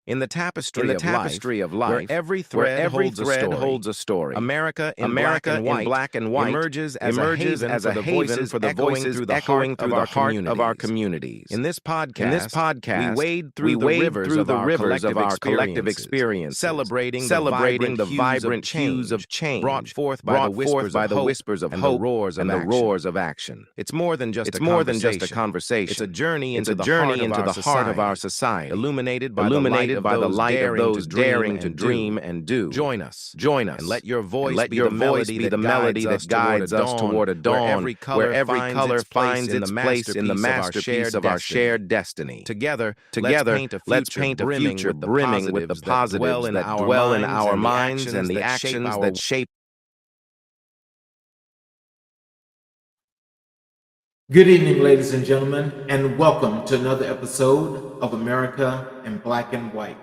In the tapestry of life, where every thread holds a story, America in black and white emerges as a haven for the voices echoing through the heart of our communities. In this podcast, we wade through the rivers of our collective experiences, celebrating the vibrant hues of change brought forth by the whispers of hope and the roars of action. It's more than just a conversation. It's a journey into the heart of our society, illuminated by the light of those daring to dream and do. Join us, and let your voice be the melody that guides us toward a dawn where every color finds its place in the masterpiece of our shared destiny. Together, let's paint a future brimming with the positives that dwell in our minds and the actions that shape. Good evening, ladies and gentlemen, and welcome to another episode of America in Black and White.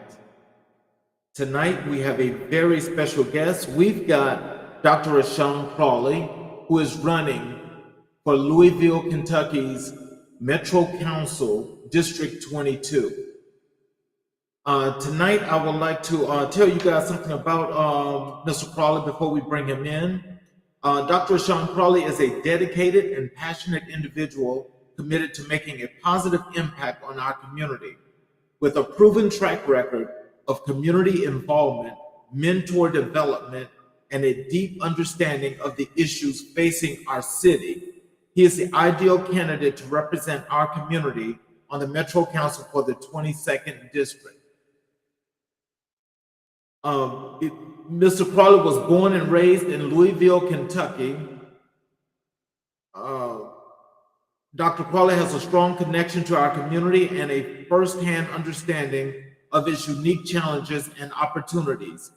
Tonight, we have a very special guest. We've got Dr. Rasean Crawley, who is running for Louisville, Kentucky's Metro Council District 22. Tonight, I would like to tell you guys something about Mr. Crawley before we bring him in. Dr. Rasean Crawley is a dedicated and passionate individual committed to making a positive impact on our community. With a proven track record of community involvement, mentor development, and a deep understanding of the issues facing our city, he is the ideal candidate to represent our community on the Metro Council for the 22nd District. Mr. Crawley was born and raised in Louisville, Kentucky. Dr. Crawley has a strong connection to our community and a firsthand understanding of its unique challenges and opportunities.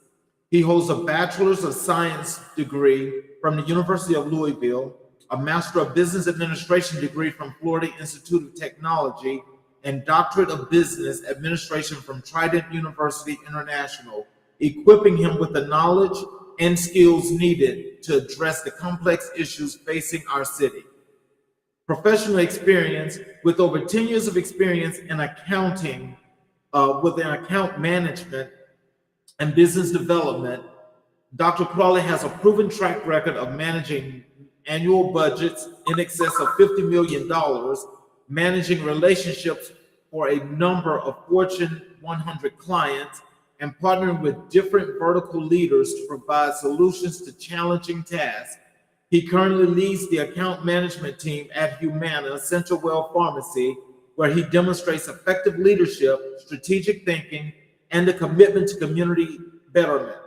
He holds a Bachelor's of Science degree from the University of Louisville, a Master of Business Administration degree from Florida Institute of Technology, and Doctorate of Business Administration from Trident University International, equipping him with the knowledge and skills needed to address the complex issues facing our city. Professional experience with over 10 years of experience in accounting, within account management and business development, Dr. Crawley has a proven track record of managing annual budgets in excess of $50 million, managing relationships for a number of Fortune 100 clients, and partnering with different vertical leaders to provide solutions to challenging tasks. He currently leads the account management team at Humana Central Well Pharmacy, where he demonstrates effective leadership, strategic thinking, and a commitment to community betterment.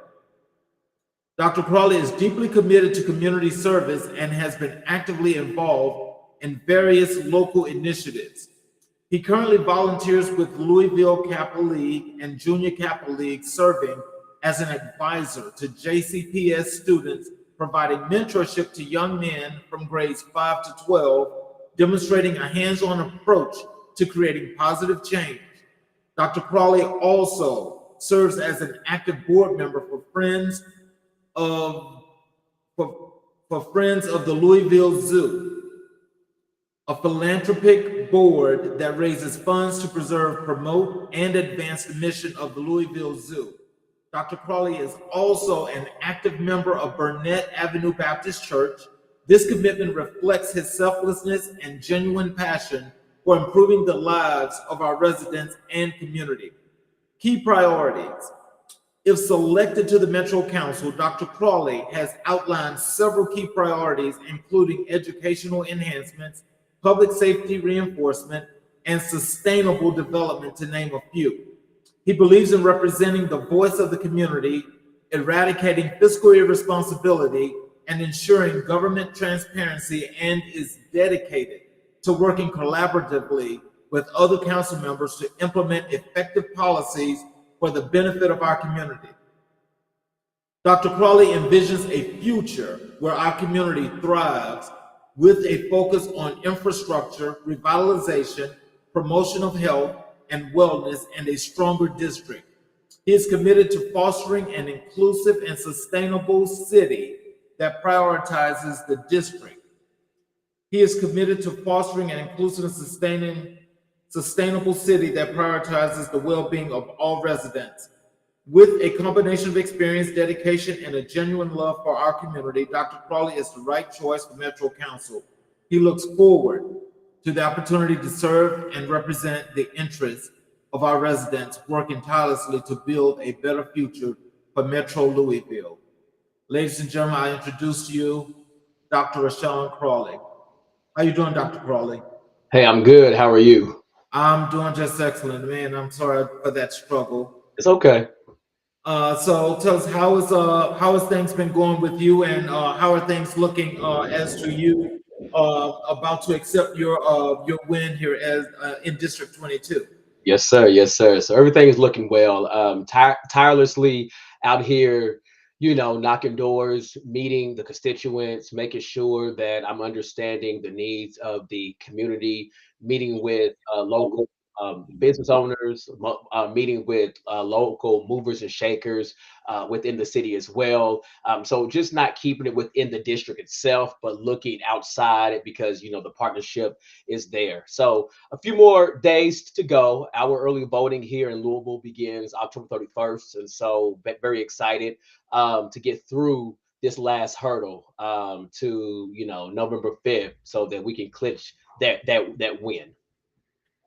Dr. Crawley is deeply committed to community service and has been actively involved in various local initiatives. He currently volunteers with Louisville Kappa League and Junior Kappa League, serving as an advisor to JCPS students, providing mentorship to young men from grades 5 to 12, demonstrating a hands-on approach to creating positive change. Dr. Crawley also serves as an active board member for Friends of the Louisville Zoo, a philanthropic board that raises funds to preserve, promote, and advance the mission of the Louisville Zoo. Dr. Crawley is also an active member of Burnett Avenue Baptist Church. This commitment reflects his selflessness and genuine passion for improving the lives of our residents and community. Key priorities. If selected to the Metro Council, Dr. Crawley has outlined several key priorities, including educational enhancements, public safety reinforcement, and sustainable development, to name a few. He believes in representing the voice of the community, eradicating fiscal irresponsibility, and ensuring government transparency, and is dedicated to working collaboratively with other council members to implement effective policies for the benefit of our community. Dr. Crawley envisions a future where our community thrives with a focus on infrastructure, revitalization, promotion of health and wellness, and a stronger district. He is committed to fostering an inclusive and sustainable city that prioritizes the district. He is committed to fostering an inclusive and sustainable city that prioritizes the well-being of all residents. With a combination of experience, dedication, and a genuine love for our community, Dr. Crawley is the right choice for Metro Council. He looks forward to the opportunity to serve and represent the interests of our residents, working tirelessly to build a better future for Metro Louisville. Ladies and gentlemen, I introduce to you Dr. Rasean Crawley. How you doing, Dr. Crawley? Hey, I'm good. How are you? I'm doing just excellent, man. I'm sorry for that struggle. It's okay. So tell us how has things been going with you, and how are things looking as to you about to accept your win here as in District 22? Yes, sir. Yes, sir. So everything is looking well. Tirelessly out here, knocking doors, meeting the constituents, making sure that I'm understanding the needs of the community, meeting with local business owners, meeting with local movers and shakers within the city as well. So just not keeping it within the district itself, but looking outside it because, the partnership is there. So a few more days to go. Our early voting here in Louisville begins October 31st. And so very excited to get through this last hurdle to, November 5th so that we can clinch that win.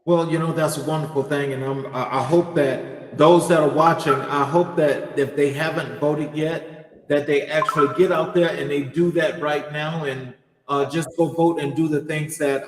Well, that's a wonderful thing, and I hope that those that are watching, I hope that if they haven't voted yet, that they actually get out there and they do that right now, and just go vote and do the things that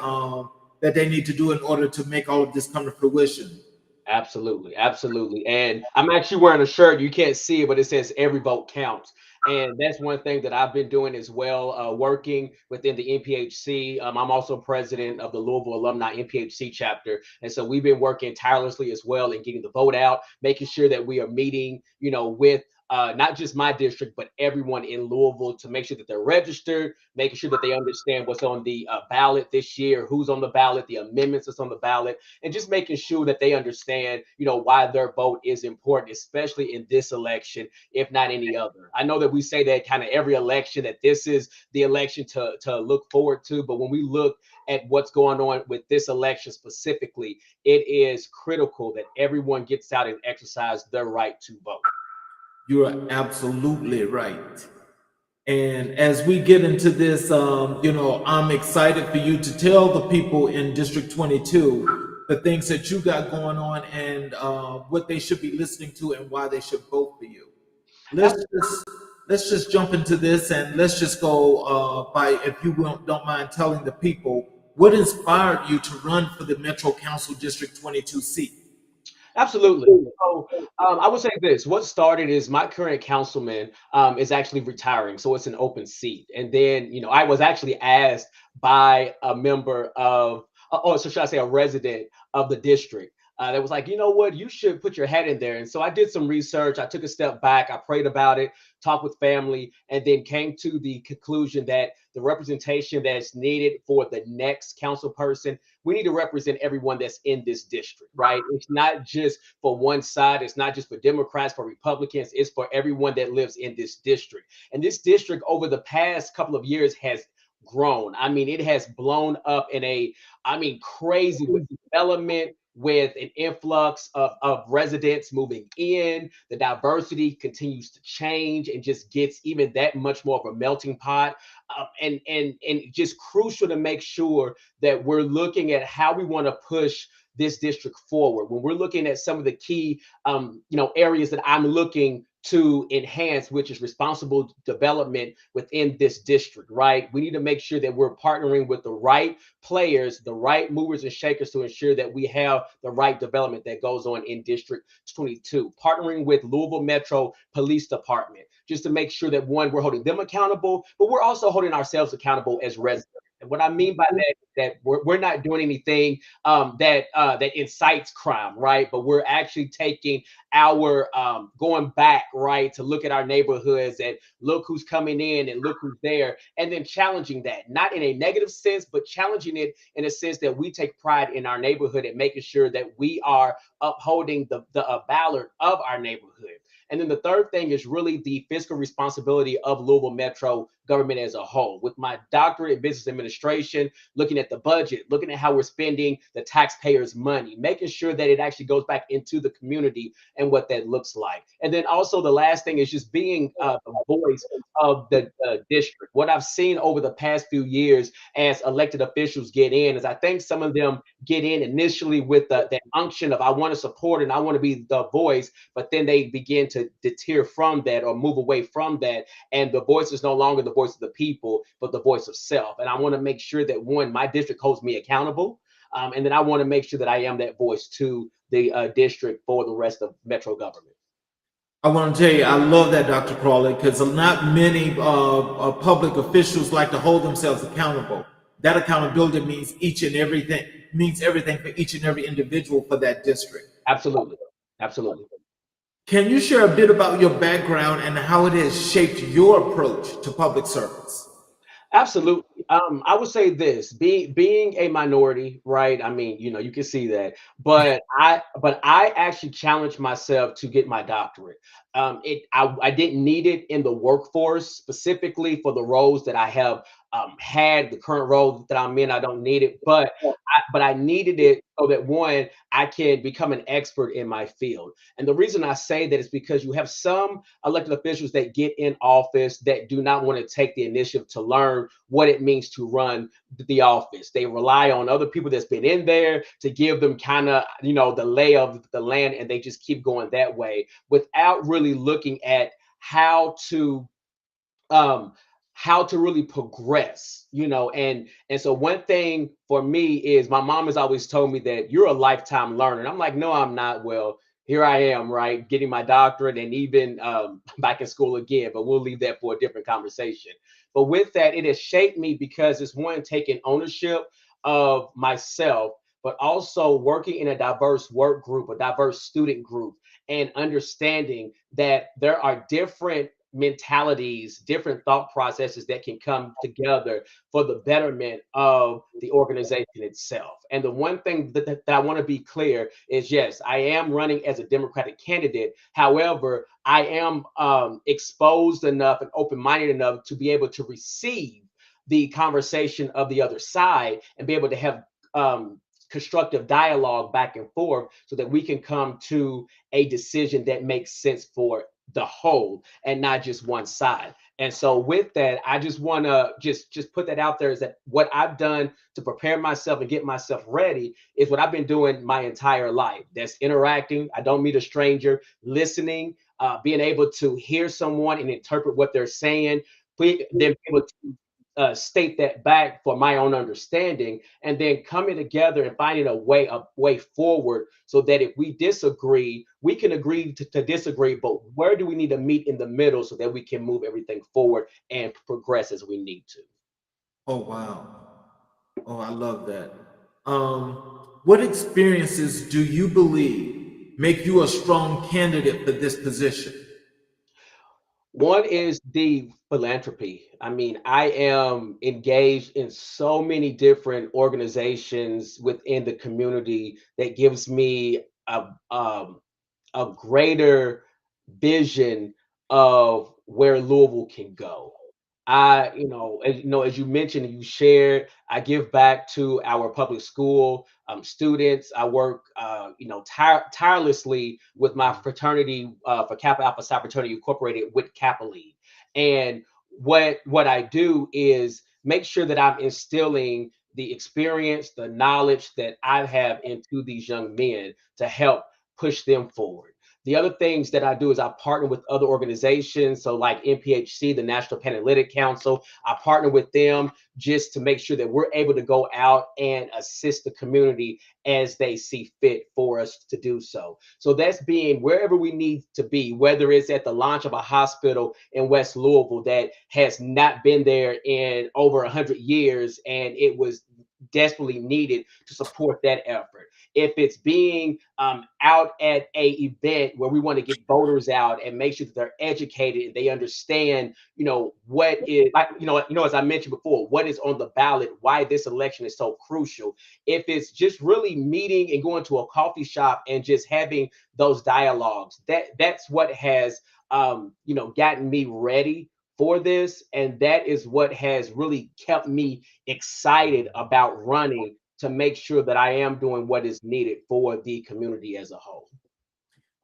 they need to do in order to make all of this come to fruition. Absolutely, absolutely. And I'm actually wearing a shirt. You can't see it, but it says every vote counts. And that's one thing that I've been doing as well, working within the NPHC. I'm also president of the Louisville Alumni NPHC chapter. And so we've been working tirelessly as well in getting the vote out, making sure that we are meeting, with not just my district, but everyone in Louisville to make sure that they're registered, making sure that they understand what's on the ballot this year, who's on the ballot, the amendments that's on the ballot, and just making sure that they understand, why their vote is important, especially in this election, if not any other. I know that we say that kind of every election, that this is the election to look forward to, but when we look at what's going on with this election specifically, it is critical that everyone gets out and exercise their right to vote. You are absolutely right. And as we get into this, I'm excited for you to tell the people in District 22 the things that you got going on, and what they should be listening to and why they should vote for you. Let's just jump into this, and let's just go by, if you don't mind telling the people what inspired you to run for the Metro Council District 22 seat. Absolutely. So I would say this: what started is my current councilman is actually retiring, so it's an open seat. And then, I was actually asked by a member of, so should I say, a resident of the district. That was like, you know what, you should put your hat in there. And so I did some research. I took a step back. I prayed about it, talked with family, and then came to the conclusion that the representation that's needed for the next council person, we need to represent everyone that's in this district, right? It's not just for one side. It's not just for Democrats, for Republicans. It's for everyone that lives in this district. And this district over the past couple of years has grown. I mean, it has blown up in crazy with development, with an influx of residents moving in. The diversity continues to change and just gets even that much more of a melting pot. And just crucial to make sure that we're looking at how we want to push this district forward. When we're looking at some of the key areas that I'm looking to enhance, which is responsible development within this district, right? We need to make sure that we're partnering with the right players, the right movers and shakers, to ensure that we have the right development that goes on in District 22. Partnering with Louisville Metro Police Department, just to make sure that, one, we're holding them accountable, but we're also holding ourselves accountable as residents. And what I mean by that is that we're not doing anything that incites crime, right? But we're actually taking our going back, right, to look at our neighborhoods and look who's coming in and look who's there, and then challenging that, not in a negative sense, but challenging it in a sense that we take pride in our neighborhood and making sure that we are upholding the ballot of our neighborhood. And then the third thing is really the fiscal responsibility of Louisville Metro government as a whole. With my doctorate in business administration, looking at the budget, looking at how we're spending the taxpayers' money, making sure that it actually goes back into the community and what that looks like. And then also the last thing is just being the voice of the district. What I've seen over the past few years as elected officials get in is I think some of them get in initially with the unction of I want to support and I want to be the voice, but then they begin to deter from that or move away from that. And the voice is no longer the voice of the people, but the voice of self. And I want to make sure that one, my district holds me accountable. And then I want to make sure that I am that voice to the district for the rest of Metro government. I want to tell you, I love that, Dr. Crawley, because not many public officials like to hold themselves accountable. That accountability means everything for each and every individual for that district. Absolutely. Absolutely. Can you share a bit about your background and how it has shaped your approach to public service? Absolutely. I would say this, being a minority, right? I mean, you can see that, but I actually challenged myself to get my doctorate. I didn't need it in the workforce specifically for the roles that I have had. The current role that I'm in, I don't need it, but I needed it so that one, I can become an expert in my field. And the reason I say that is because you have some elected officials that get in office that do not want to take the initiative to learn what it means to run the office. They rely on other people that's been in there to give them kind of, the lay of the land, and they just keep going that way without really looking at how to really progress, and so one thing for me is my mom has always told me that you're a lifetime learner. And I'm like, no, I'm not. Well, here I am, right, getting my doctorate and even back in school again, but we'll leave that for a different conversation. But with that, it has shaped me because it's one, taking ownership of myself, but also working in a diverse work group, a diverse student group, and understanding that there are different mentalities, different thought processes that can come together for the betterment of the organization itself. And the one thing that I want to be clear is, yes, I am running as a Democratic candidate. However, I am exposed enough and open-minded enough to be able to receive the conversation of the other side and be able to have constructive dialogue back and forth so that we can come to a decision that makes sense for the whole and not just one side. And so with that, I just want to just put that out there, is that what I've done to prepare myself and get myself ready is what I've been doing my entire life. That's interacting. I don't meet a stranger, listening, being able to hear someone and interpret what they're saying, then be able to state that back for my own understanding, and then coming together and finding a way forward so that if we disagree, we can agree to disagree, but where do we need to meet in the middle so that we can move everything forward and progress as we need to. Oh, wow. Oh, I love that. What experiences do you believe make you a strong candidate for this position? One is the philanthropy. I mean, I am engaged in so many different organizations within the community that gives me a greater vision of where Louisville can go. As you mentioned, and you shared, I give back to our public school students. I work, tirelessly with my fraternity for Kappa Alpha Psi Fraternity Incorporated with Kappa League. And what I do is make sure that I'm instilling the experience, the knowledge that I have into these young men to help push them forward. The other things that I do is I partner with other organizations. So like NPHC, the National Panhellenic Council, I partner with them just to make sure that we're able to go out and assist the community as they see fit for us to do so. So that's being wherever we need to be, whether it's at the launch of a hospital in West Louisville that has not been there in over 100 years, and it was desperately needed to support that effort. If it's being out at a event where we want to get voters out and make sure that they're educated and they understand, what is, as I mentioned before, what is on the ballot, why this election is so crucial. If it's just really meeting and going to a coffee shop and just having those dialogues, that's what has, gotten me ready for this. And that is what has really kept me excited about running, to make sure that I am doing what is needed for the community as a whole.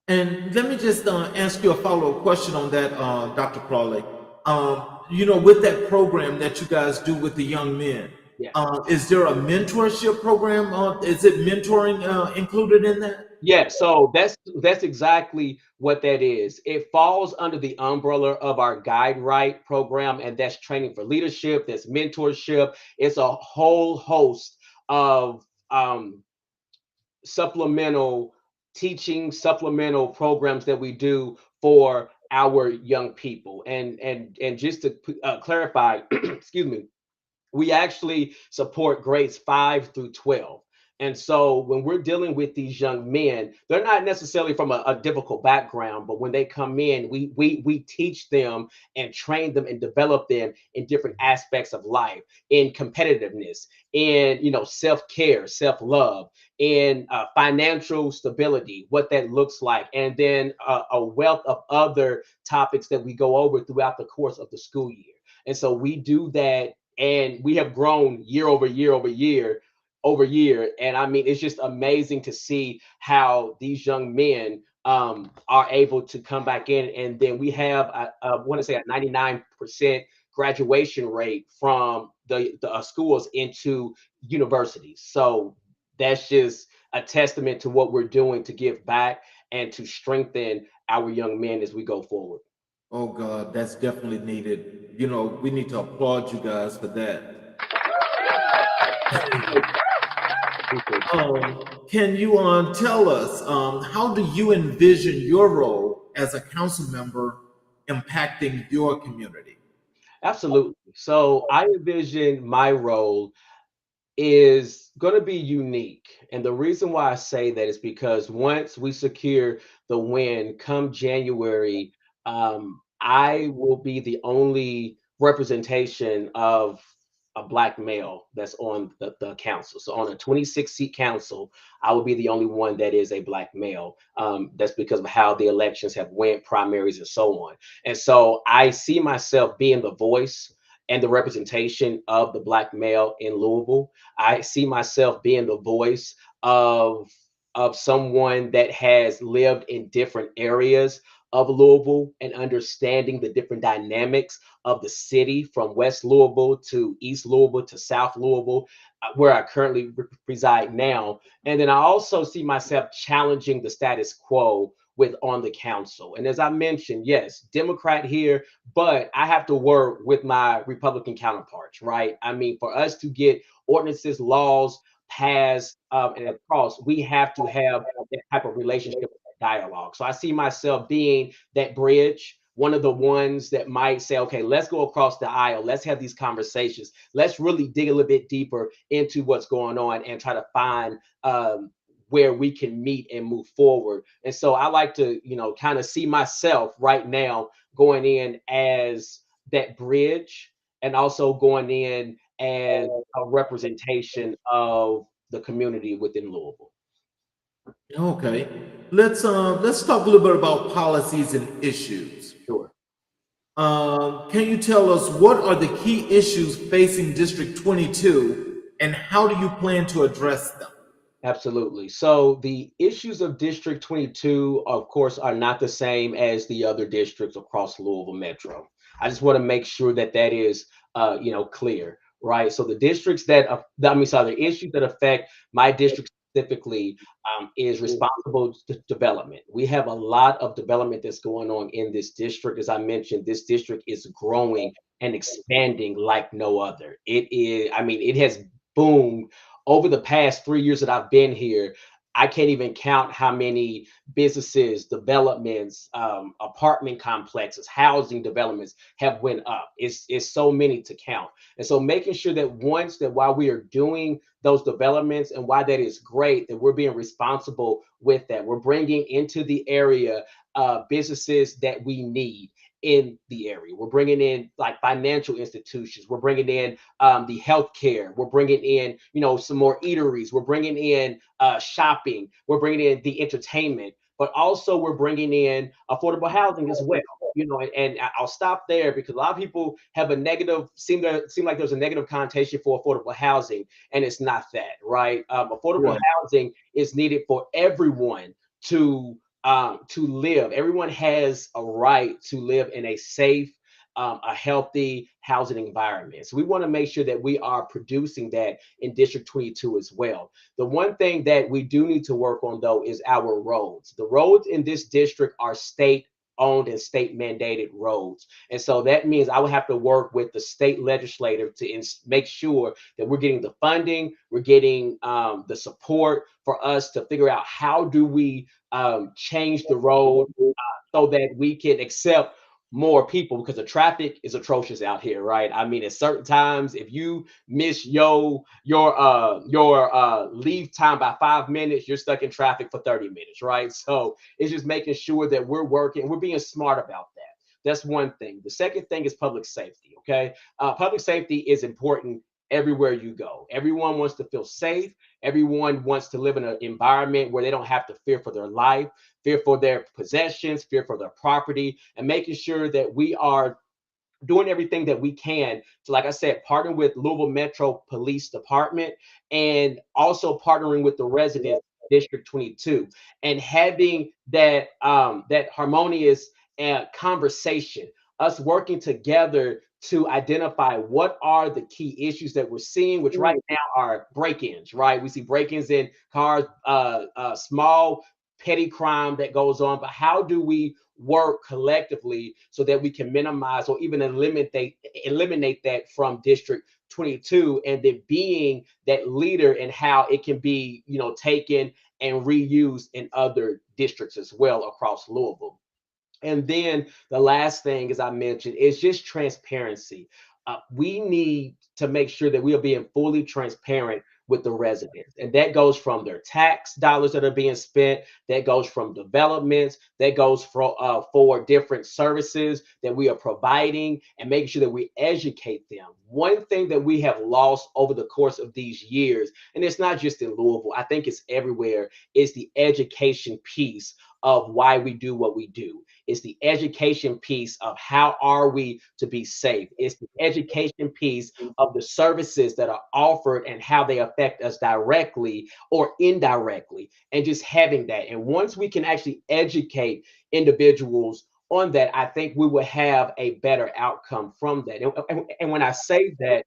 And let me just ask you a follow-up question on that, Dr. Crawley. With that program that you guys do with the young men, yeah. Is there a mentorship program? Is it mentoring included in that? Yeah, so that's exactly what that is. It falls under the umbrella of our Guide Right program, and that's training for leadership, that's mentorship. It's a whole host of supplemental teaching, supplemental programs that we do for our young people. And just to clarify, excuse me, we actually support grades 5 through 12. And so when we're dealing with these young men, they're not necessarily from a difficult background, but when they come in, we teach them and train them and develop them in different aspects of life, in competitiveness, in self-care, self-love, in financial stability, what that looks like, and then a wealth of other topics that we go over throughout the course of the school year. And so we do that, and we have grown year over year over year over year. And I mean, it's just amazing to see how these young men are able to come back in. And then we have, I want to say, a 99% graduation rate from the schools into universities. So that's just a testament to what we're doing to give back and to strengthen our young men as we go forward. Oh God, that's definitely needed. We need to applaud you guys for that. Can you tell us, how do you envision your role as a council member impacting your community? Absolutely. So I envision my role is going to be unique. And the reason why I say that is because once we secure the win come January, I will be the only representation of a Black male that's on the council. So on a 26-seat council, I will be the only one that is a Black male. That's because of how the elections have went, primaries and so on. And so I see myself being the voice and the representation of the Black male in Louisville. I see myself being the voice of someone that has lived in different areas of Louisville and understanding the different dynamics of the city, from West Louisville to East Louisville to South Louisville, where I currently reside now. And then I also see myself challenging the status quo on the council. And as I mentioned, yes, Democrat here, but I have to work with my Republican counterparts, right? I mean, for us to get ordinances, laws passed and across, we have to have that type of relationship, dialogue. So I see myself being that bridge, one of the ones that might say, okay, let's go across the aisle. Let's have these conversations. Let's really dig a little bit deeper into what's going on and try to find where we can meet and move forward. And so I like to, kind of see myself right now going in as that bridge, and also going in as a representation of the community within Louisville. Okay, let's talk a little bit about policies and issues. Sure. Can you tell us what are the key issues facing District 22, and how do you plan to address them? Absolutely. So the issues of District 22, of course, are not the same as the other districts across Louisville Metro. I just want to make sure that that is, clear, right? So the districts the issues that affect my district specifically is responsible development. We have a lot of development that's going on in this district. As I mentioned, this district is growing and expanding like no other. It has boomed over the past 3 years that I've been here. I can't even count how many businesses, developments, apartment complexes, housing developments have went up. It's so many to count. And so making sure that while we are doing those developments, and why that is great, that we're being responsible with that. We're bringing into the area businesses that we need in the area. We're bringing in like financial institutions. We're bringing in the healthcare. We're bringing in, some more eateries. We're bringing in shopping. We're bringing in the entertainment, but also we're bringing in affordable housing as well. you know, and I'll stop there because a lot of people have a negative, seem like there's a negative connotation for affordable housing, and it's not that, right? Affordable housing is needed for everyone to live. Everyone has a right to live in a safe, a healthy housing environment. So we want to make sure that we are producing that in District 22 as well. The one thing that we do need to work on, though, is our roads. The roads in this district are state owned and state mandated roads. And so that means I will have to work with the state legislature to make sure that we're getting the funding, we're getting the support for us to figure out how do we change the road so that we can accept more people, because the traffic is atrocious out here, right? I mean, at certain times, if you miss your leave time by 5 minutes, you're stuck in traffic for 30 minutes, right? So it's just making sure that we're being smart about that. That's one thing. The second thing is public safety, okay? Public safety is important everywhere you go. Everyone wants to feel safe. Everyone wants to live in an environment where they don't have to fear for their life, fear for their possessions, fear for their property, and making sure that we are doing everything that we can to, like I said, partner with Louisville Metro Police Department, and also partnering with the residents of District 22, and having that that harmonious conversation, us working together to identify what are the key issues that we're seeing, which right now are break-ins, right? We see break-ins in cars, small petty crime that goes on, but how do we work collectively so that we can minimize or even eliminate that from District 22, and then being that leader in how it can be, you know, taken and reused in other districts as well across Louisville. And then the last thing, as I mentioned, is just transparency. We need to make sure that we are being fully transparent with the residents. And that goes from their tax dollars that are being spent, that goes from developments, that goes for different services that we are providing, and making sure that we educate them. One thing that we have lost over the course of these years, and it's not just in Louisville, I think it's everywhere, is the education piece of why we do what we do. It's the education piece of how are we to be safe. It's the education piece of the services that are offered and how they affect us directly or indirectly, and just having that. And once we can actually educate individuals on that, I think we will have a better outcome from that. And when I say that,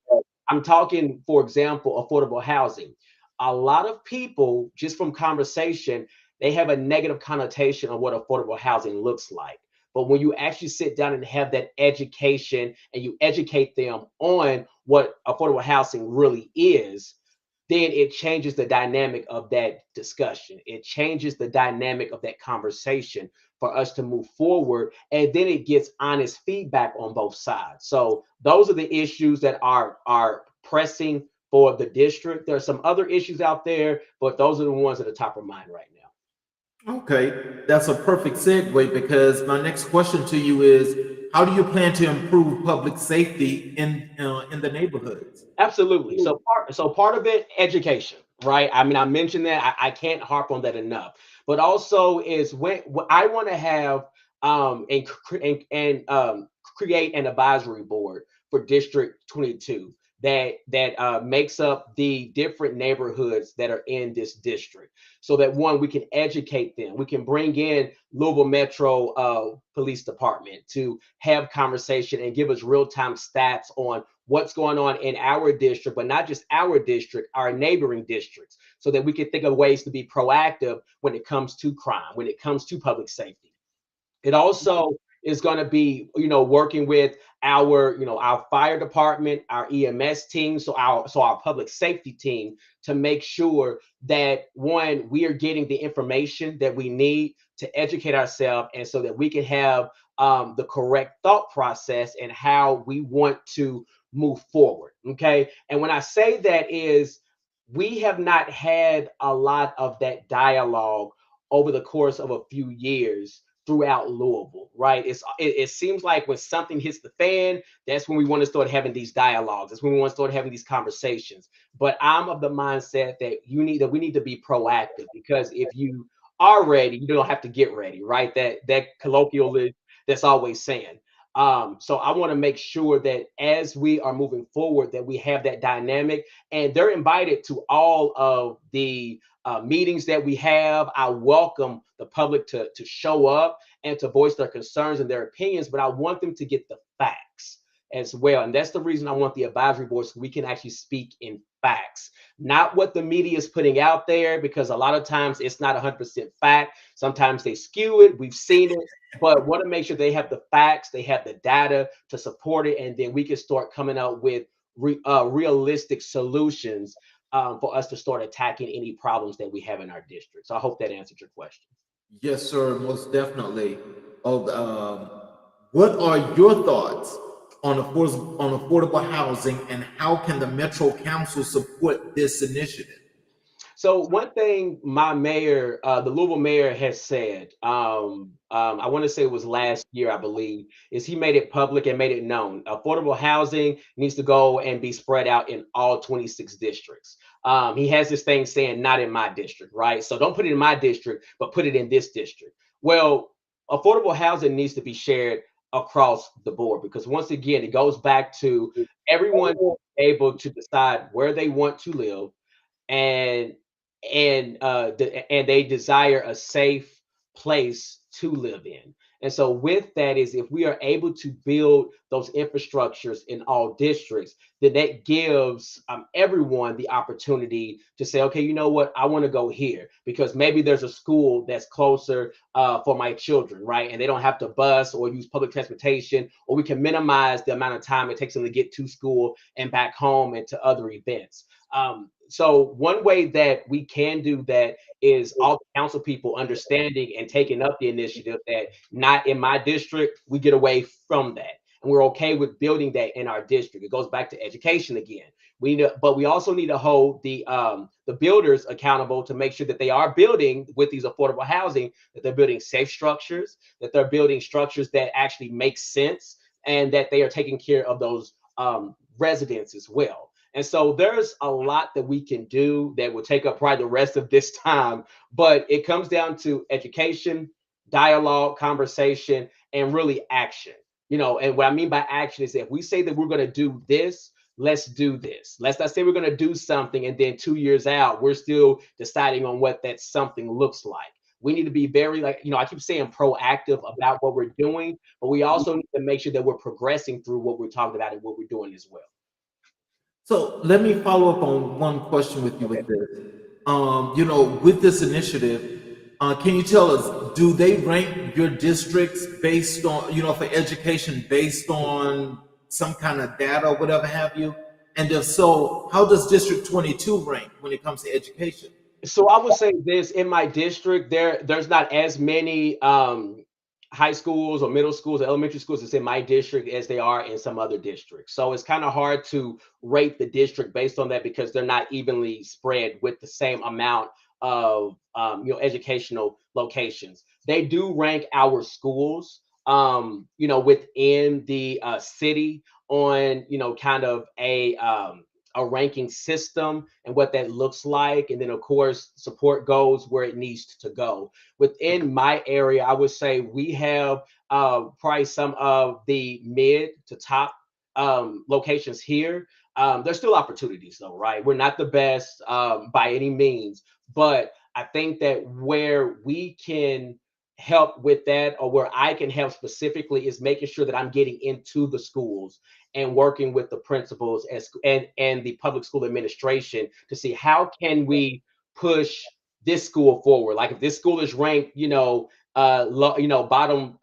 I'm talking, for example, affordable housing. A lot of people, just from conversation, they have a negative connotation on what affordable housing looks like. But when you actually sit down and have that education and you educate them on what affordable housing really is, then it changes the dynamic of that discussion. It changes the dynamic of that conversation for us to move forward. And then it gets honest feedback on both sides. So those are the issues that are pressing for the district. There are some other issues out there, but those are the ones that are top of mind right now. Okay, that's a perfect segue, because my next question to you is, how do you plan to improve public safety in the neighborhoods? Absolutely. So part of it, education, right? I mean, I mentioned that. I can't harp on that enough. But also is when I want to have create an advisory board for District 22 that makes up the different neighborhoods that are in this district, so that one, we can educate them. We can bring in Louisville Metro Police Department to have conversation and give us real-time stats on what's going on in our district, but not just our district, our neighboring districts, so that we can think of ways to be proactive when it comes to crime, when it comes to public safety. It also is going to be, you know, working with our, you know, our fire department, our EMS team, so our public safety team, to make sure that one, we are getting the information that we need to educate ourselves, and so that we can have the correct thought process and how we want to move forward. Okay. And when I say that, is we have not had a lot of that dialogue over the course of a few years throughout Louisville, right? It seems like when something hits the fan, that's when we want to start having these dialogues. That's when we want to start having these conversations. But I'm of the mindset that we need to be proactive, because if you are ready, you don't have to get ready, right? That colloquially that's always saying. So I want to make sure that as we are moving forward, that we have that dynamic, and they're invited to all of the meetings that we have. I welcome the public to show up and to voice their concerns and their opinions, but I want them to get the facts as well. And that's the reason I want the advisory board, so we can actually speak in facts, not what the media is putting out there, because a lot of times it's not 100% fact. Sometimes they skew it. We've seen it, but want to make sure they have the facts, they have the data to support it, and then we can start coming out with realistic solutions for us to start attacking any problems that we have in our district. So I hope that answered your question. Yes, sir, most definitely. What are your thoughts on affordable housing, and how can the Metro Council support this initiative? So one thing my mayor, the Louisville mayor, has said, I want to say it was last year, I believe, is he made it public and made it known. Affordable housing needs to go and be spread out in all 26 districts. He has this thing saying, not in my district, right? So don't put it in my district, but put it in this district. Well, affordable housing needs to be shared across the board, because once again, it goes back to everyone able to decide where they want to live, and they desire a safe place to live in. And so with that is, if we are able to build those infrastructures in all districts, then that gives everyone the opportunity to say, okay, you know what, I want to go here because maybe there's a school that's closer for my children, right? And they don't have to bus or use public transportation, or we can minimize the amount of time it takes them to get to school and back home and to other events. So one way that we can do that is all the council people understanding and taking up the initiative that not in my district, we get away from that. And we're okay with building that in our district. It goes back to education again. But we also need to hold the builders accountable to make sure that they are building with these affordable housing, that they're building safe structures, that they're building structures that actually make sense, and that they are taking care of those residents as well. And so there's a lot that we can do that will take up probably the rest of this time, but it comes down to education, dialogue, conversation, and really action. And what I mean by action is that if we say that we're going to do this, let's do this. Let's not say we're going to do something and then 2 years out, we're still deciding on what that something looks like. We need to be very, I keep saying proactive about what we're doing, but we also need to make sure that we're progressing through what we're talking about and what we're doing as well. So let me follow up on one question with you with this. With this initiative, can you tell us, do they rank your districts based on, for education based on some kind of data or whatever have you? And if so, how does District 22 rank when it comes to education? So I would say this, in my district, there's not as many high schools or middle schools or elementary schools that's in my district as they are in some other districts. So it's kind of hard to rate the district based on that, because they're not evenly spread with the same amount of educational locations. They do rank our schools within the city on kind of a ranking system and what that looks like. And then of course, support goes where it needs to go. Within my area, I would say we have probably some of the mid to top locations here. There's still opportunities though, right? We're not the best by any means, but I think that where we can help with that, or where I can help specifically, is making sure that I'm getting into the schools and working with the principals and the public school administration to see how can we push this school forward. Like if this school is ranked, bottom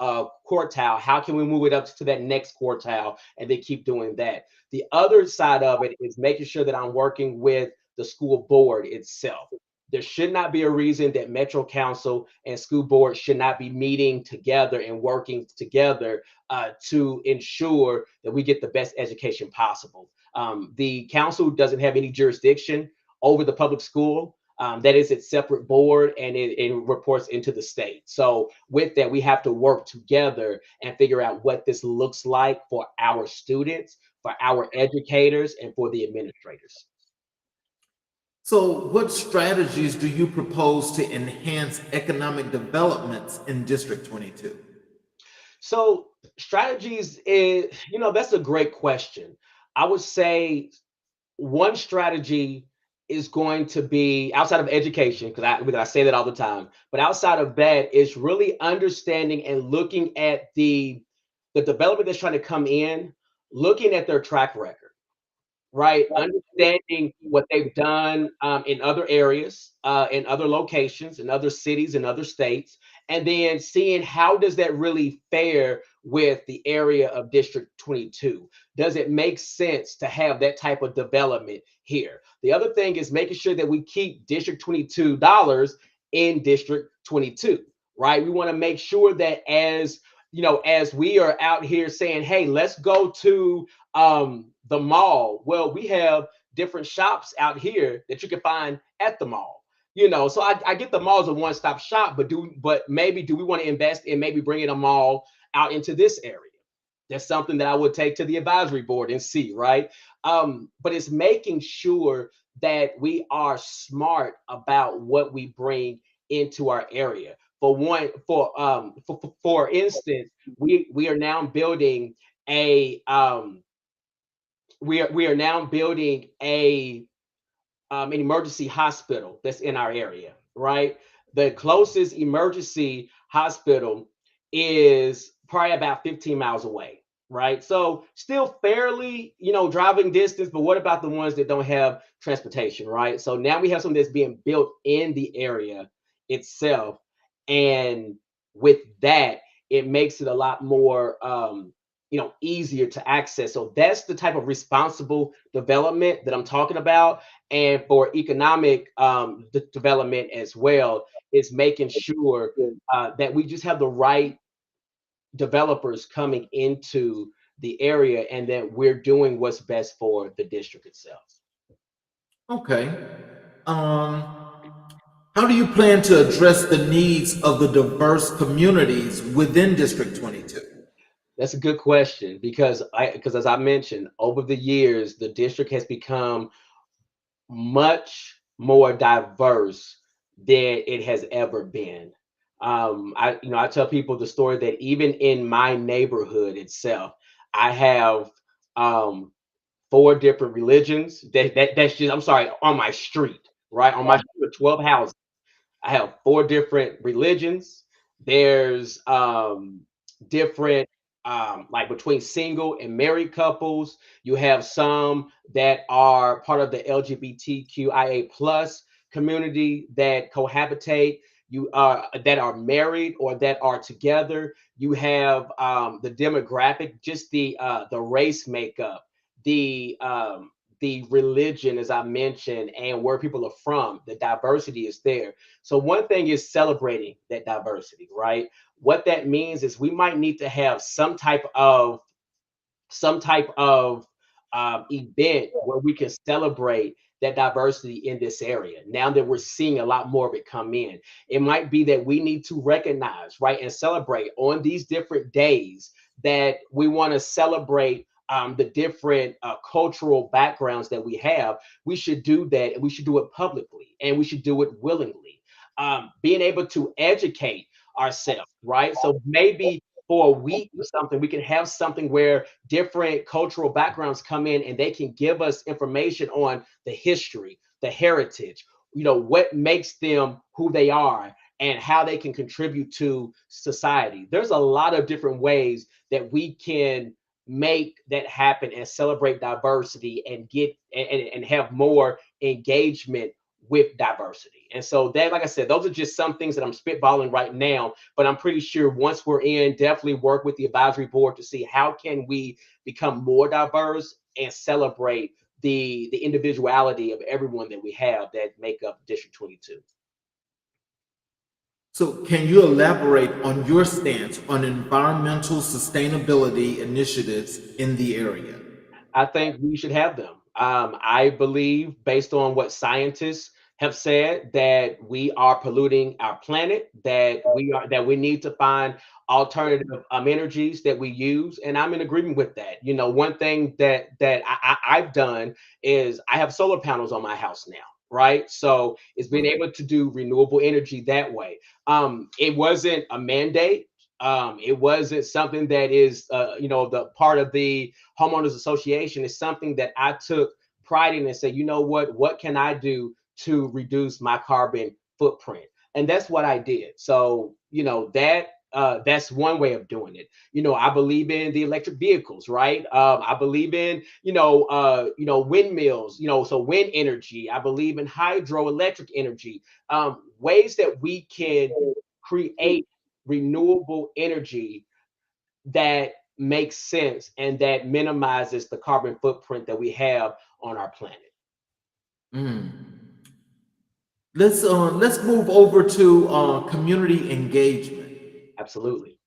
quartile, how can we move it up to that next quartile, and they keep doing that. The other side of it is making sure that I'm working with the school board itself. There should not be a reason that Metro Council and school board should not be meeting together and working together to ensure that we get the best education possible. The council doesn't have any jurisdiction over the public school. That is its separate board, and it reports into the state. So with that, we have to work together and figure out what this looks like for our students, for our educators, and for the administrators. So what strategies do you propose to enhance economic developments in District 22? So strategies is, that's a great question. I would say one strategy is going to be outside of education, because I say that all the time, but outside of that is really understanding and looking at the development that's trying to come in, looking at their track record, right? Understanding what they've done in other areas, in other locations, in other cities, in other states, and then seeing how does that really fare with the area of District 22. Does it make sense to have that type of development here? The other thing is making sure that we keep District 22 dollars in District 22, right? We want to make sure that as we are out here saying, hey, let's go to the mall. Well, we have different shops out here that you can find at the mall. So I get the mall as a one-stop shop, but maybe do we want to invest in maybe bringing a mall out into this area? That's something that I would take to the advisory board and see, right? But it's making sure that we are smart about what we bring into our area. For instance, we are now building a we are now building an emergency hospital that's in our area, right? The closest emergency hospital is probably about 15 miles away, right? So still fairly, driving distance, but what about the ones that don't have transportation, right? So now we have something that's being built in the area itself. And with that, it makes it a lot more easier to access. So that's the type of responsible development that I'm talking about. And for economic development as well, is making sure that we just have the right developers coming into the area and that we're doing what's best for the district itself. Okay. How do you plan to address the needs of the diverse communities within District 22? That's a good question because as I mentioned, over the years, the district has become much more diverse than it has ever been. I tell people the story that even in my neighborhood itself, I have 4 different religions. That's just, I'm sorry, on my street, right? On my street of 12 houses, I have 4 different religions. There's different like between single and married couples. You have some that are part of the LGBTQIA plus community that cohabitate. You that are married or that are together. You have the demographic, just the race makeup, the religion, as I mentioned, and where people are from. The diversity is there. So one thing is celebrating that diversity, right? What that means is we might need to have some type of event where we can celebrate that diversity in this area. Now that we're seeing a lot more of it come in, it might be that we need to recognize, right, and celebrate on these different days that we want to celebrate the different cultural backgrounds that we have. We should do that, and we should do it publicly, and we should do it willingly. Being able to educate ourselves, right? So maybe for a week or something, we can have something where different cultural backgrounds come in and they can give us information on the history, the heritage, what makes them who they are and how they can contribute to society. There's a lot of different ways that we can make that happen and celebrate diversity and get and have more engagement with diversity. And so that, like I said, those are just some things that I'm spitballing right now, but I'm pretty sure once we're in, definitely work with the advisory board to see how can we become more diverse and celebrate the individuality of everyone that we have that make up District 22. So can you elaborate on your stance on environmental sustainability initiatives in the area? I think we should have them. I believe, based on what scientists have said, that we are polluting our planet, that we need to find alternative energies that we use, and I'm in agreement with that. One thing that I've done is I have solar panels on my house now, right? So it's being able to do renewable energy that way. It wasn't a mandate It wasn't something that is, the part of the homeowners association. Is something that I took pride in and said, you know what can I do to reduce my carbon footprint? And that's what I did. So, that's one way of doing it. I believe in the electric vehicles, right? I believe in, windmills, so wind energy. I believe in hydroelectric energy, ways that we can create renewable energy that makes sense and that minimizes the carbon footprint that we have on our planet. Mm. Let's move over to community engagement. Absolutely.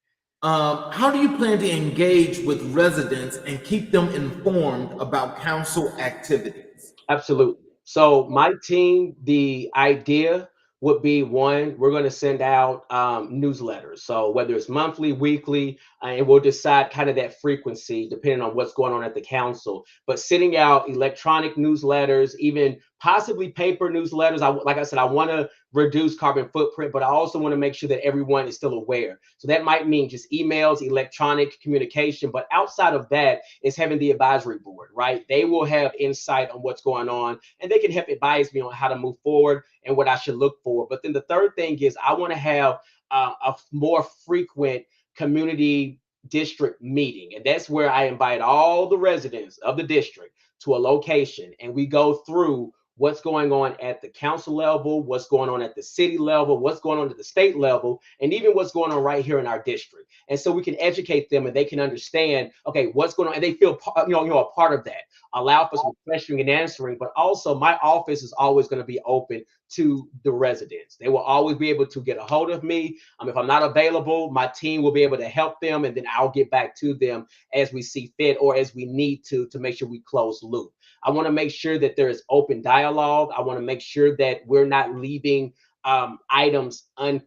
How do you plan to engage with residents and keep them informed about council activities? Absolutely. So my team, the idea would be, one, we're going to send out newsletters. So whether it's monthly, weekly, and we'll decide kind of that frequency depending on what's going on at the council. But sending out electronic newsletters, even possibly paper newsletters. Like I said, I want to reduce carbon footprint, but I also want to make sure that everyone is still aware. So that might mean just emails, electronic communication. But outside of that is having the advisory board, right? They will have insight on what's going on and they can help advise me on how to move forward and what I should look for. But then the third thing is I want to have a more frequent community district meeting. And that's where I invite all the residents of the district to a location and we go through what's going on at the council level, what's going on at the city level, what's going on at the state level, and even what's going on right here in our district. And so we can educate them and they can understand, okay, what's going on, and they feel a part of that. Allow for some questioning and answering, but also my office is always going to be open to the residents. They will always be able to get a hold of me. If I'm not available, my team will be able to help them, and then I'll get back to them as we see fit or as we need to make sure we close loop. I want to make sure that there is open dialogue. I want to make sure that we're not leaving items not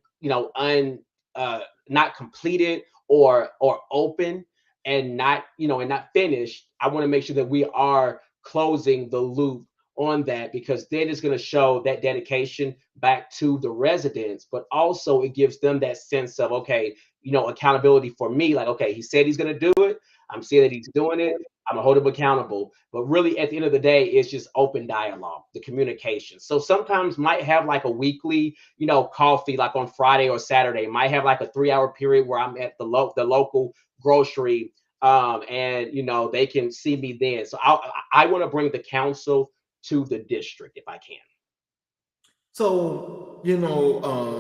completed or open and not finished. I want to make sure that we are closing the loop on that, because then it's going to show that dedication back to the residents, but also it gives them that sense of, okay, accountability for me. Like, okay, he said he's going to do it. I'm seeing that he's doing it. I'm gonna hold him accountable. But really, at the end of the day, it's just open dialogue, the communication. So sometimes might have like a weekly, coffee, like on Friday or Saturday. Might have like a 3-hour period where I'm at the local grocery, and they can see me then. So I want to bring the council to the district if I can. So,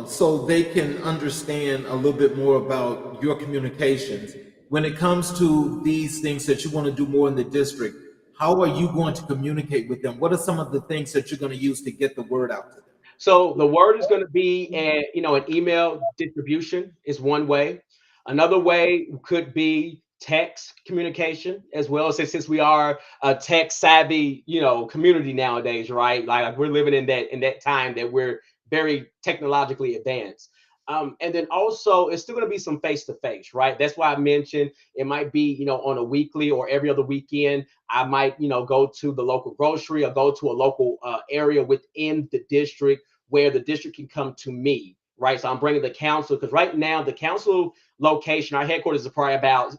so they can understand a little bit more about your communications. When it comes to these things that you want to do more in the district, how are you going to communicate with them? What are some of the things that you're going to use to get the word out to them? So the word is going to be, an email distribution is one way. Another way could be text communication as well, since we are a tech savvy, community nowadays, right? Like we're living in that time that we're very technologically advanced. And then also it's still going to be some face-to-face, right? That's why I mentioned it might be, on a weekly or every other weekend. I might, go to the local grocery or go to a local area within the district where the district can come to me, right? So I'm bringing the council, because right now the council location, our headquarters is probably about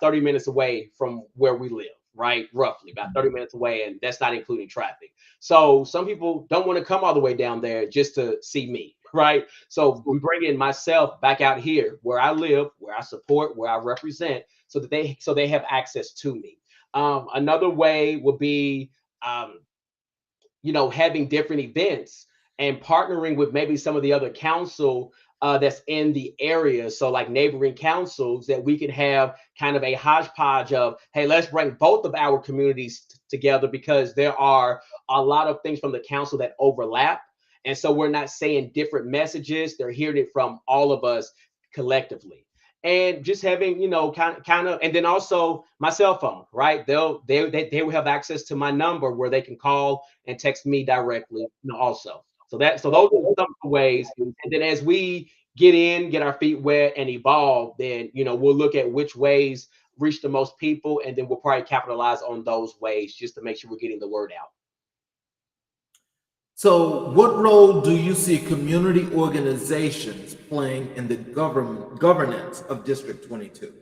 30 minutes away from where we live, right? Roughly about 30 minutes away, and that's not including traffic. So some people don't want to come all the way down there just to see me, right? So we bring in myself back out here where I live, where I support, where I represent, so that they have access to me. Another way would be, having different events and partnering with maybe some of the other council that's in the area. So like neighboring councils, that we can have kind of a hodgepodge of, hey, let's bring both of our communities together, because there are a lot of things from the council that overlap. And so we're not saying different messages. They're hearing it from all of us collectively. And just having, kind of, and then also my cell phone, right? They will have access to my number where they can call and text me directly, also. So those are some of the ways. And then as we get our feet wet and evolve, then, we'll look at which ways reach the most people, and then we'll probably capitalize on those ways just to make sure we're getting the word out. So, what role do you see community organizations playing in the governance of District 22?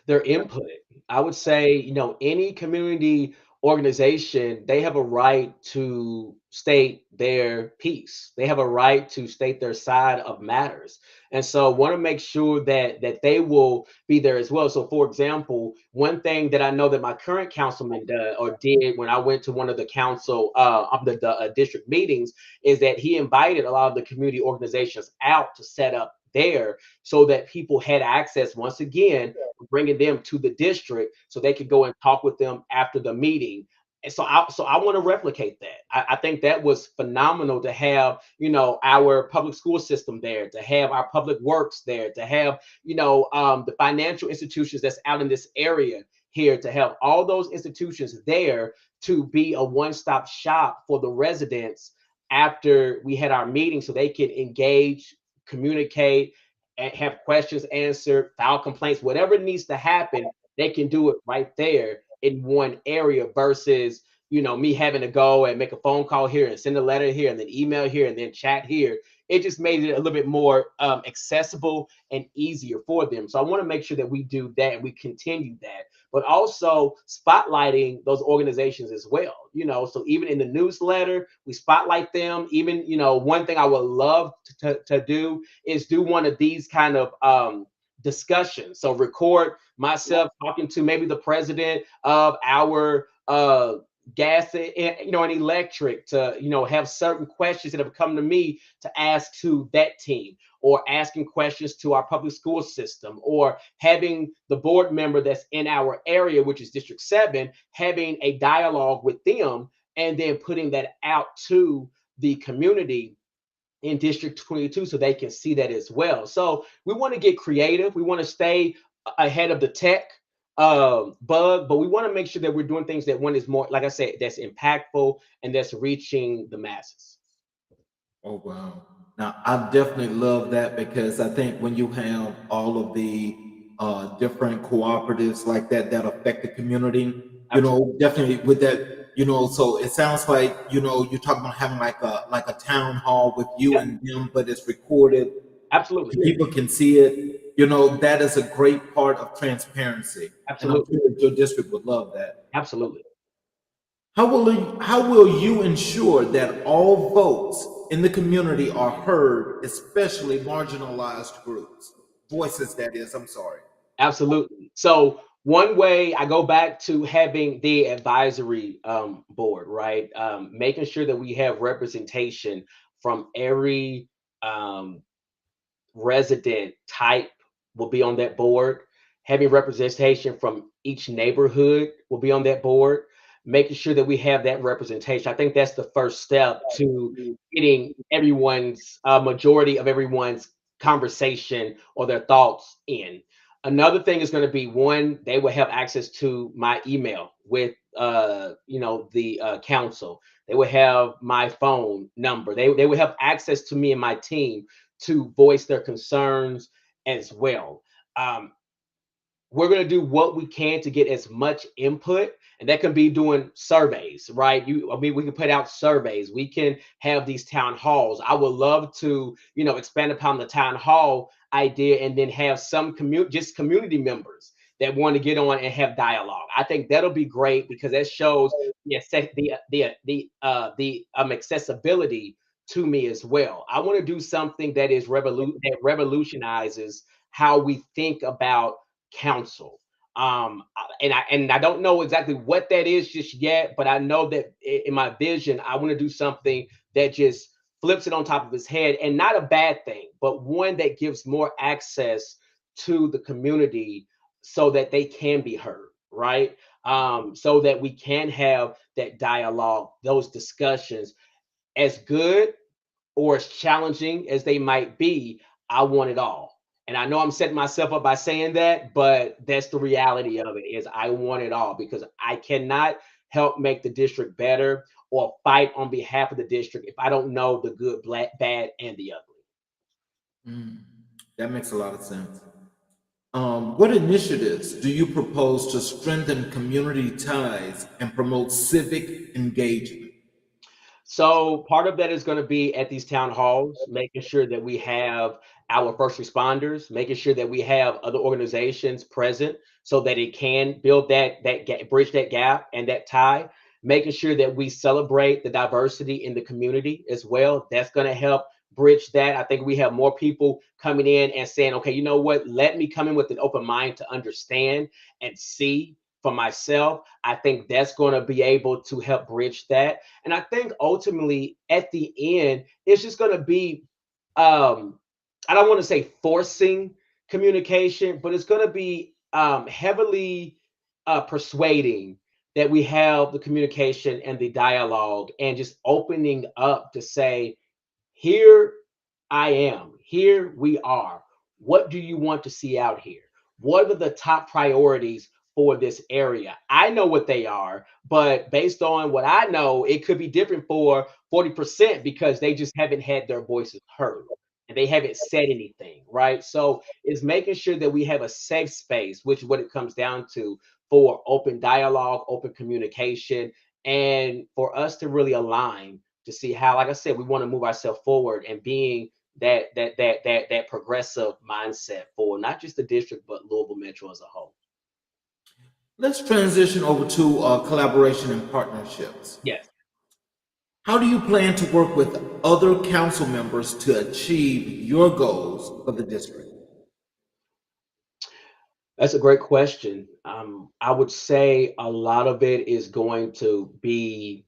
Their input. I would say, any community organization, they have a right to state their piece. They have a right to state their side of matters. And so want to make sure that they will be there as well. So for example, one thing that I know that my current councilman did when I went to one of the council of the district meetings is that he invited a lot of the community organizations out to set up there so that people had access once again, bringing them to the district so they could go and talk with them after the meeting. And so I want to replicate that. I think that was phenomenal to have, our public school system there, to have our public works there, to have, the financial institutions that's out in this area here, to have all those institutions there to be a one-stop shop for the residents after we had our meeting so they could engage, communicate, and have questions answered, file complaints, whatever needs to happen, they can do it right there in one area versus, me having to go and make a phone call here and send a letter here and then email here and then chat here. It just made it a little bit more accessible and easier for them. So I want to make sure that we do that and we continue that, but also spotlighting those organizations as well. So even in the newsletter, we spotlight them. Even, one thing I would love to do is do one of these kind of discussions. So record myself talking to maybe the president of our gas and electric to have certain questions that have come to me to ask to that team, or asking questions to our public school system, or having the board member that's in our area, which is District 7, having a dialogue with them and then putting that out to the community in District 22 so they can see that as well. So we want to get creative. We want to stay ahead of the tech bug, but we want to make sure that we're doing things that one is more, like I said, that's impactful and that's reaching the masses. Oh, wow. Now, I definitely love that because I think when you have all of the different cooperatives like that affect the community, definitely with that, so it sounds like, you're talking about having like a town hall with you and them, but it's recorded. Absolutely. People can see it. That is a great part of transparency. Absolutely. And I'm sure your district would love that. Absolutely. How will you ensure that all votes in the community are heard, especially marginalized groups? Voices, that is, I'm sorry. Absolutely. So one way I go back to having the advisory board, right? Making sure that we have representation from every resident type will be on that board. Having representation from each neighborhood will be on that board. Making sure that we have that representation. I think that's the first step to getting everyone's majority of everyone's conversation or their thoughts in. Another thing is going to be, one, they will have access to my email with the council. They will have my phone number. They will have access to me and my team to voice their concerns as well. We're going to do what we can to get as much input, and that can be doing surveys, right? We can put out surveys. We can have these town halls. I would love to, expand upon the town hall idea and then have some community members that want to get on and have dialogue. I think that'll be great because that shows the accessibility to me as well. I want to do something that is that revolutionizes how we think about council. And I don't know exactly what that is just yet, but I know that in my vision, I want to do something that just flips it on top of his head, and not a bad thing, but one that gives more access to the community so that they can be heard, right? So that we can have that dialogue, those discussions, as good or as challenging as they might be. I want it all. And I know I'm setting myself up by saying that, but that's the reality of it, is I want it all, because I cannot help make the district better or fight on behalf of the district if I don't know the good, bad, and the ugly. That makes a lot of sense. What initiatives do you propose to strengthen community ties and promote civic engagement? So part of that is going to be at these town halls, making sure that we have our first responders, making sure that we have other organizations present so that it can build bridge that gap and that tie, making sure that we celebrate the diversity in the community as well. That's going to help bridge that. I think we have more people coming in and saying, okay, you know what, let me come in with an open mind to understand and see for myself. I think that's going to be able to help bridge that. And I think ultimately at the end, it's just going to be, I don't want to say forcing communication, but it's going to be heavily persuading that we have the communication and the dialogue and just opening up to say, here I am, here we are. What do you want to see out here? What are the top priorities for this area? I know what they are, but based on what I know, it could be different for 40% because they just haven't had their voices heard and they haven't said anything, right? So it's making sure that we have a safe space, which is what it comes down to, for open dialogue, open communication, and for us to really align to see how, like I said, we want to move ourselves forward and being that progressive mindset for not just the district but Louisville Metro as a whole. Let's transition over to collaboration and partnerships. Yes. How do you plan to work with other council members to achieve your goals for the district? That's a great question. I would say a lot of it is going to be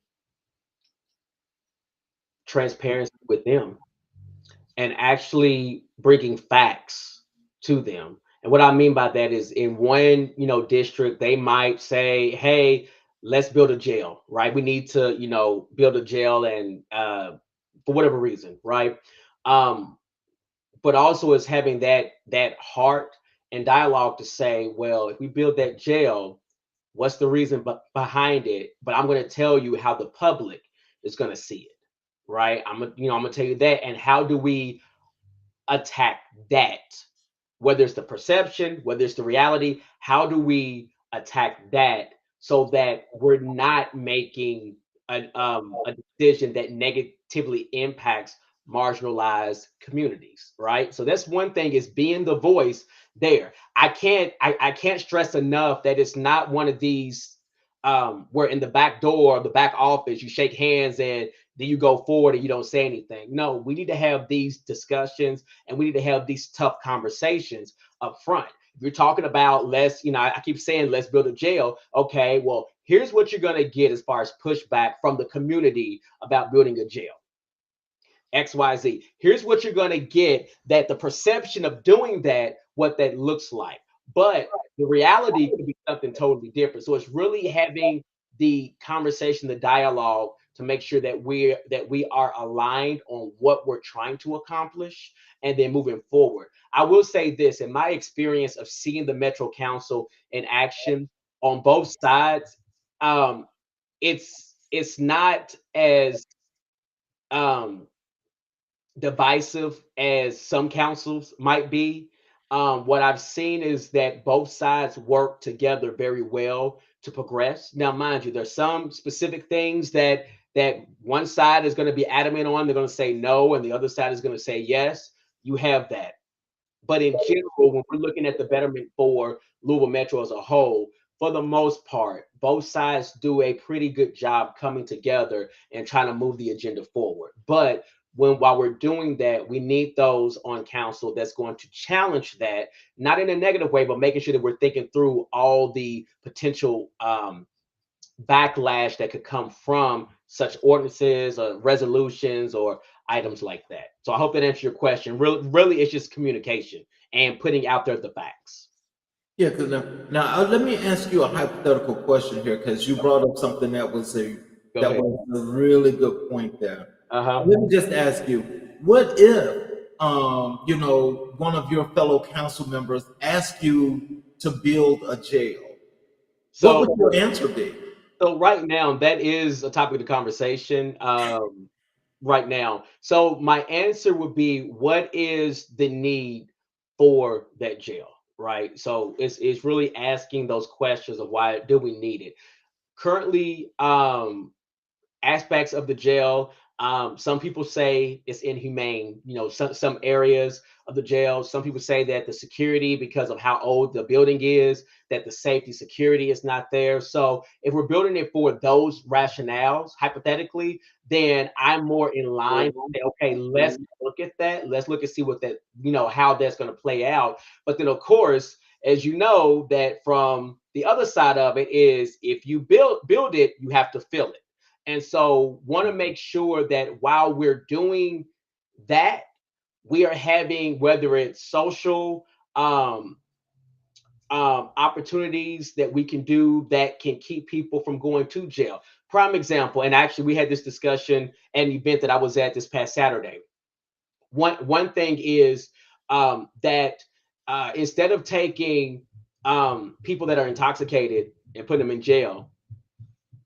transparency with them and actually bringing facts to them. And what I mean by that is in one, district, they might say, hey, let's build a jail, right? We need to, build a jail and for whatever reason, right? Um, but also is having that heart and dialogue to say, well, if we build that jail, what's the reason behind it? But I'm going to tell you how the public is going to see it, right? I'm gonna tell you that, and how do we attack that? Whether it's the perception, whether it's the reality, how do we attack that so that we're not making a decision that negatively impacts marginalized communities, right? So that's one thing, is being the voice there. I can't stress enough that it's not one of these where in the back door, the back office, you shake hands and then you go forward and you don't say anything. No, we need to have these discussions and we need to have these tough conversations up front. If you're talking about I keep saying let's build a jail. Okay, well, here's what you're going to get as far as pushback from the community about building a jail. XYZ. Here's what you're going to get, that the perception of doing that, what that looks like. But the reality could be something totally different. So it's really having the conversation, the dialogue, to make sure that we are aligned on what we're trying to accomplish and then moving forward. I will say this, in my experience of seeing the Metro Council in action on both sides, it's not as divisive as some councils might be. What I've seen is that both sides work together very well to progress. Now, mind you, there's some specific things that one side is going to be adamant on. They're going to say no, and the other side is going to say yes. You have that. But in general, when we're looking at the betterment for Louisville Metro as a whole, for the most part, both sides do a pretty good job coming together and trying to move the agenda forward. But while we're doing that, we need those on council that's going to challenge that, not in a negative way, but making sure that we're thinking through all the potential backlash that could come from such ordinances or resolutions or items like that. So I hope that answers your question. Really, it's just communication and putting out there the facts. Yeah, because now let me ask you a hypothetical question here, because you brought up something that was a really good point there. Let me just ask you, what if one of your fellow council members asked you to build a jail? So what would your answer be? So right now, that is a topic of conversation right now. So my answer would be, what is the need for that jail, right? So it's really asking those questions of why do we need it. Currently, aspects of the jail. Some people say it's inhumane. You know, some areas of the jail. Some people say that the security, because of how old the building is, that the safety security is not there. So if we're building it for those rationales, hypothetically, then I'm more in line to say, okay, let's look at that. Let's look and see what that, you know, how that's going to play out. But then, of course, as you know, that from the other side of it is, if you build it, you have to fill it. And so want to make sure that while we're doing that, we are having, whether it's social opportunities that we can do that can keep people from going to jail. Prime example, and actually we had this discussion at an event that I was at this past Saturday. One thing is that instead of taking people that are intoxicated and putting them in jail,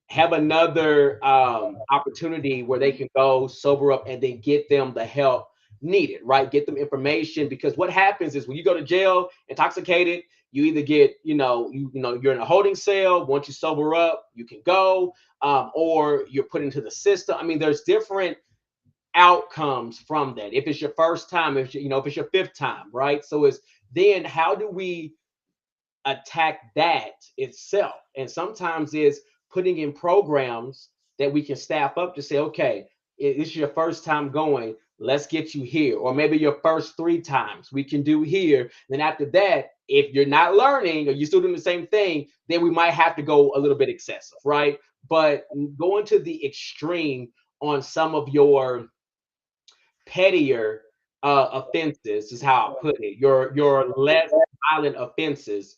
have another opportunity where they can go sober up and then get them the help needed, right? Get them information, because what happens is when you go to jail intoxicated, you either get, you're in a holding cell. Once you sober up, you can go, or you're put into the system. I mean, there's different outcomes from that. If it's your first time, if it's your fifth time, right? So it's then how do we attack that itself? And sometimes it's putting in programs that we can staff up to say, okay, it's your first time going, let's get you here. Or maybe your first 3 times we can do here. Then after that, if you're not learning or you're still doing the same thing, then we might have to go a little bit excessive, right? But going to the extreme on some of your pettier offenses is how I put it. Your less violent offenses.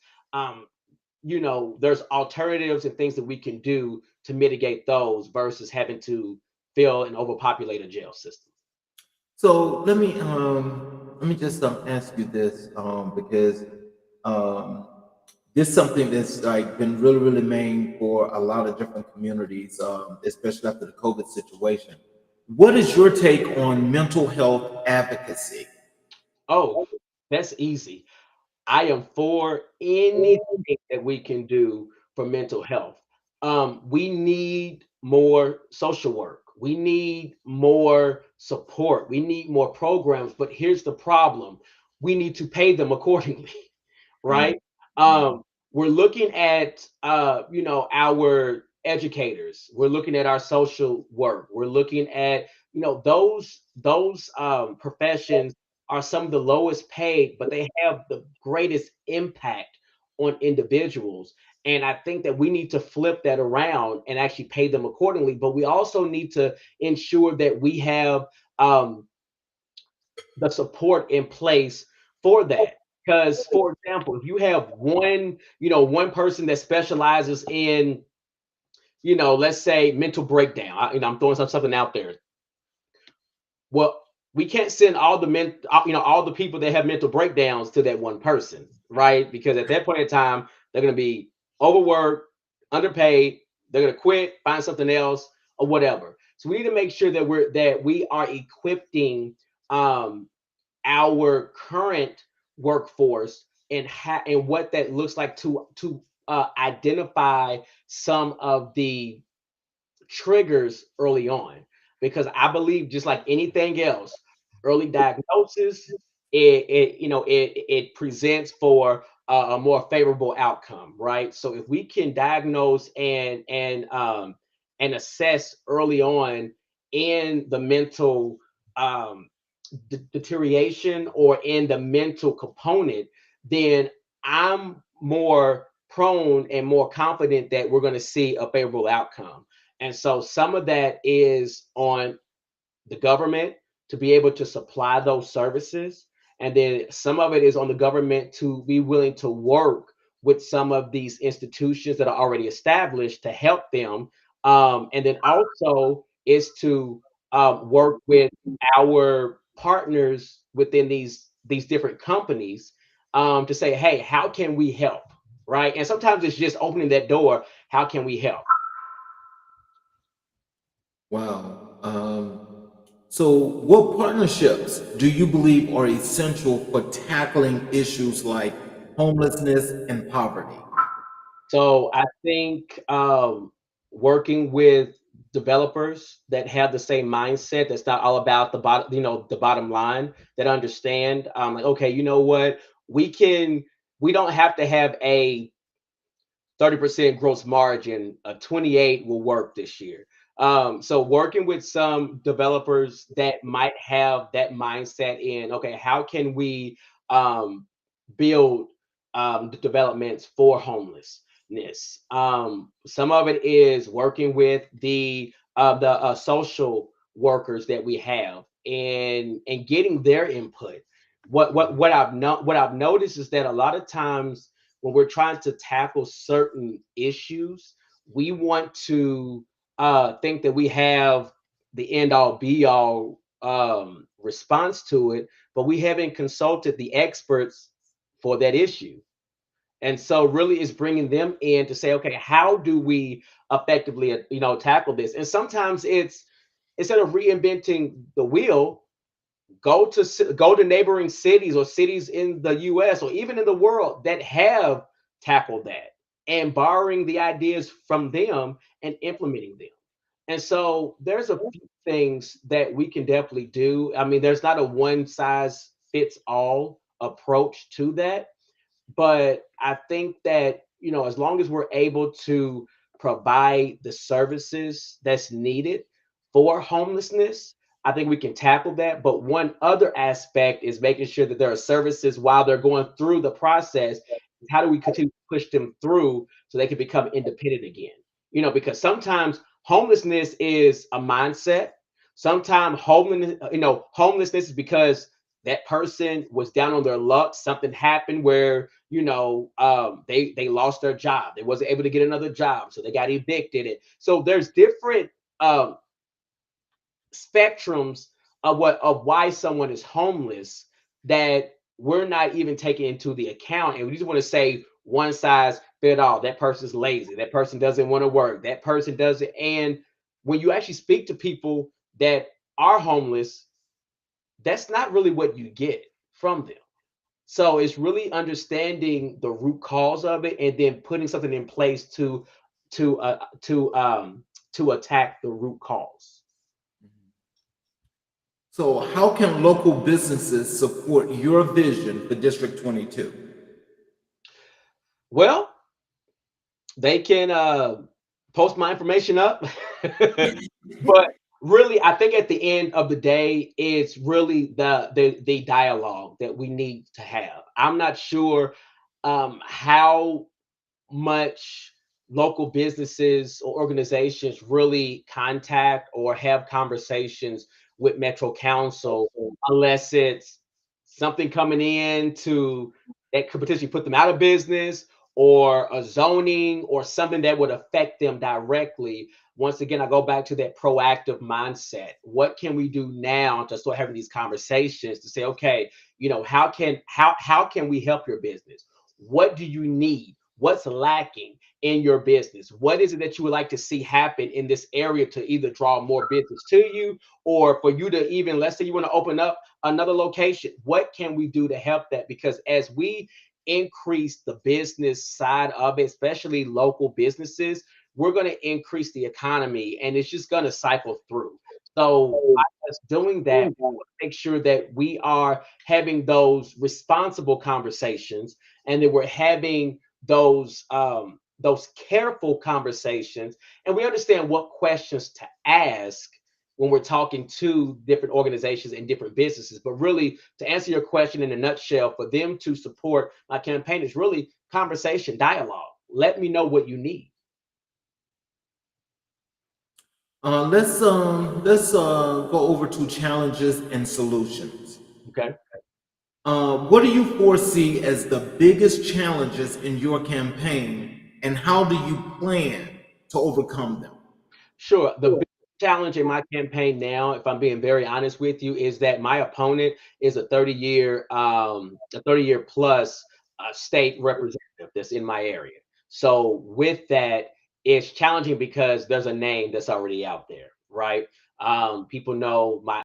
There's alternatives and things that we can do to mitigate those versus having to fill and overpopulate a jail system. So let me just ask you this, because this is something that's like been really, really main for a lot of different communities, especially after the COVID situation. What is your take on mental health advocacy? Oh, that's easy. I am for anything that we can do for mental health. We need more social work. We need more support. We need more programs. But here's the problem: we need to pay them accordingly, right? We're looking at our educators. We're looking at our social work. We're looking at those professions are some of the lowest paid, but they have the greatest impact on individuals. And I think that we need to flip that around and actually pay them accordingly. But we also need to ensure that we have the support in place for that. Because, for example, if you have one person that specializes in, let's say mental breakdown, I'm throwing something out there. Well, we can't send all the people that have mental breakdowns to that one person, right? Because at that point in time, they're going to be overworked, underpaid. They're going to quit, find something else, or whatever. So we need to make sure that we are equipping our current workforce and what that looks like to identify some of the triggers early on. Because I believe, just like anything else, early diagnosis it presents for a more favorable outcome, right? So if we can diagnose and assess early on in the mental deterioration or in the mental component, then I'm more prone and more confident that we're going to see a favorable outcome. And so some of that is on the government to be able to supply those services. And then some of it is on the government to be willing to work with some of these institutions that are already established to help them. And then also is to work with our partners within these different companies to say, hey, how can we help? Right. And sometimes it's just opening that door. How can we help? Wow. So what partnerships do you believe are essential for tackling issues like homelessness and poverty? So I think working with developers that have the same mindset, that's not all about the bottom, the bottom line, that understand, like, okay, you know what, we don't have to have a 30% gross margin. A 28 will work this year. So working with some developers that might have that mindset in, okay, how can we build the developments for homelessness? Some of it is working with the social workers that we have, and getting their input. What I've noticed is that a lot of times when we're trying to tackle certain issues, we want to think that we have the end all be all response to it, but we haven't consulted the experts for that issue. And so really is bringing them in to say, okay, how do we effectively, tackle this? And sometimes it's, instead of reinventing the wheel, go to neighboring cities or cities in the US or even in the world that have tackled that, and borrowing the ideas from them and implementing them. And so there's a few things that we can definitely do. I mean, there's not a one size fits all approach to that, but I think that, as long as we're able to provide the services that's needed for homelessness, I think we can tackle that. But one other aspect is making sure that there are services while they're going through the process. How do we continue to push them through so they can become independent again? Because sometimes homelessness is a mindset. Sometimes homelessness is because that person was down on their luck. Something happened where, they lost their job. They wasn't able to get another job, so they got evicted. So there's different spectrums of why someone is homeless that we're not even taking into the account, and we just want to say one size fit all. That person's lazy. That person doesn't want to work. That person doesn't. And when you actually speak to people that are homeless, that's not really what you get from them. So it's really understanding the root cause of it, and then putting something in place to attack the root cause. So how can local businesses support your vision for District 22? Well, they can post my information up. But really, I think at the end of the day, it's really the dialogue that we need to have. I'm not sure how much local businesses or organizations really contact or have conversations with Metro Council, unless it's something coming in to that could potentially put them out of business, or a zoning, or something that would affect them directly. Once again, I go back to that proactive mindset. What can we do now to start having these conversations to say, okay, how can we help your business? What do you need? What's lacking in your business? What is it that you would like to see happen in this area to either draw more business to you, or for you to even, let's say you want to open up another location? What can we do to help that? Because as we increase the business side of it, especially local businesses, we're going to increase the economy, and it's just going to cycle through. So by us doing that, make sure that we are having those responsible conversations, and that we're having those careful conversations, and we understand what questions to ask when we're talking to different organizations and different businesses. But really, to answer your question in a nutshell, for them to support my campaign is really conversation, dialogue. Let me know what you need. Let's go over to challenges and solutions. Okay. What do you foresee as the biggest challenges in your campaign, and how do you plan to overcome them? Sure. The big challenge in my campaign now, if I'm being very honest with you, is that my opponent is a 30-year plus state representative that's in my area. So with that, it's challenging because there's a name that's already out there, right? People know my